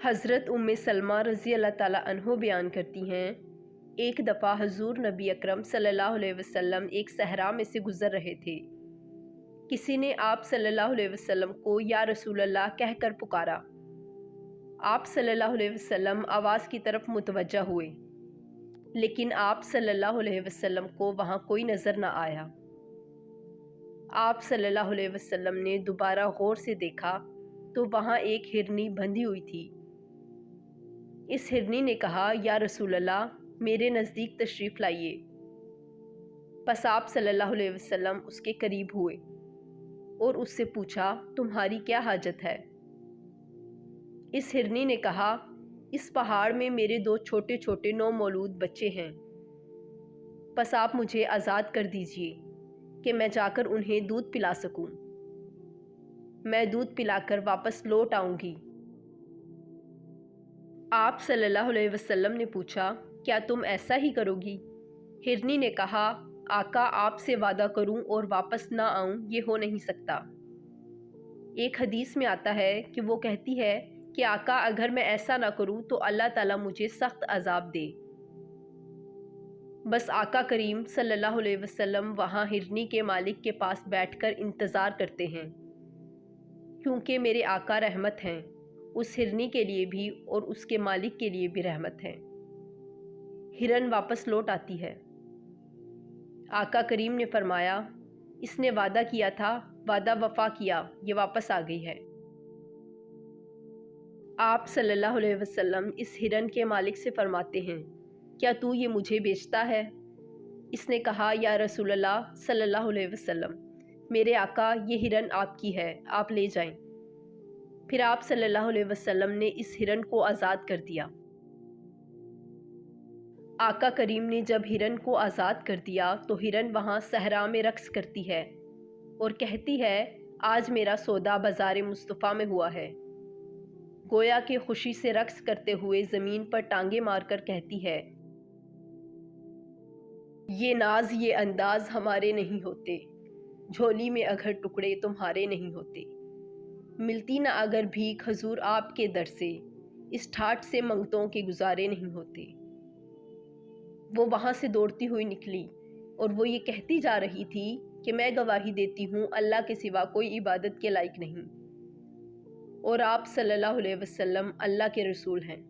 حضرت سلمہ رضی اللہ تعالیٰ عنہ بیان کرتی ہیں، ایک دفعہ حضور نبی اکرم صلی اللہ علیہ وسلم ایک صحرا میں سے گزر رہے تھے۔ کسی نے آپ صلی اللہ علیہ وسلم کو یا رسول اللہ کہہ کر پکارا۔ آپ صلی اللہ علیہ وسلم آواز کی طرف متوجہ ہوئے، لیکن آپ صلی اللہ علیہ وسلم کو وہاں کوئی نظر نہ آیا۔ آپ صلی اللہ علیہ وسلم نے دوبارہ غور سے دیکھا تو وہاں ایک ہرنی بندھی ہوئی تھی۔ اس ہرنی نے کہا، یا رسول اللہ، میرے نزدیک تشریف لائیے۔ پس آپ صلی اللہ علیہ وسلم اس کے قریب ہوئے اور اس سے پوچھا، تمہاری کیا حاجت ہے؟ اس ہرنی نے کہا، اس پہاڑ میں میرے 2 چھوٹے چھوٹے نومولود بچے ہیں، پس آپ مجھے آزاد کر دیجئے کہ میں جا کر انہیں دودھ پلا سکوں۔ میں دودھ پلا کر واپس لوٹ آؤں گی۔ آپ صلی اللہ علیہ وسلم نے پوچھا، کیا تم ایسا ہی کرو گی؟ ہرنی نے کہا، آقا، آپ سے وعدہ کروں اور واپس نہ آؤں، یہ ہو نہیں سکتا۔ ایک حدیث میں آتا ہے کہ وہ کہتی ہے کہ آقا، اگر میں ایسا نہ کروں تو اللہ تعالیٰ مجھے سخت عذاب دے۔ بس آقا کریم صلی اللہ علیہ وسلم وہاں ہرنی کے مالک کے پاس بیٹھ کر انتظار کرتے ہیں، کیونکہ میرے آقا رحمت ہیں، اس ہرنی کے لیے بھی اور اس کے مالک کے لیے بھی رحمت ہے۔ ہرن واپس لوٹ آتی ہے۔ آقا کریم نے فرمایا، اس نے وعدہ کیا تھا، وعدہ وفا کیا، یہ واپس آ گئی ہے۔ آپ صلی اللہ علیہ وسلم اس ہرن کے مالک سے فرماتے ہیں، کیا تو یہ مجھے بیچتا ہے؟ اس نے کہا، یا رسول اللہ صلی اللہ علیہ وسلم، میرے آقا، یہ ہرن آپ کی ہے، آپ لے جائیں۔ پھر آپ صلی اللہ علیہ وسلم نے اس ہرن کو آزاد کر دیا۔ آقا کریم نے جب ہرن کو آزاد کر دیا تو ہرن وہاں صحرا میں رقص کرتی ہے اور کہتی ہے، آج میرا سودا بازار مصطفیٰ میں ہوا ہے۔ گویا کہ خوشی سے رقص کرتے ہوئے زمین پر ٹانگیں مار کر کہتی ہے، یہ ناز یہ انداز ہمارے نہیں ہوتے، جھولی میں اگر ٹکڑے تمہارے نہیں ہوتے۔ ملتی نہ اگر بھیک حضور آپ کے در سے، اس ٹھاٹھ سے منگتوں کے گزارے نہیں ہوتے۔ وہ وہاں سے دوڑتی ہوئی نکلی اور وہ یہ کہتی جا رہی تھی کہ میں گواہی دیتی ہوں اللہ کے سوا کوئی عبادت کے لائق نہیں، اور آپ صلی اللہ علیہ وسلم اللہ کے رسول ہیں۔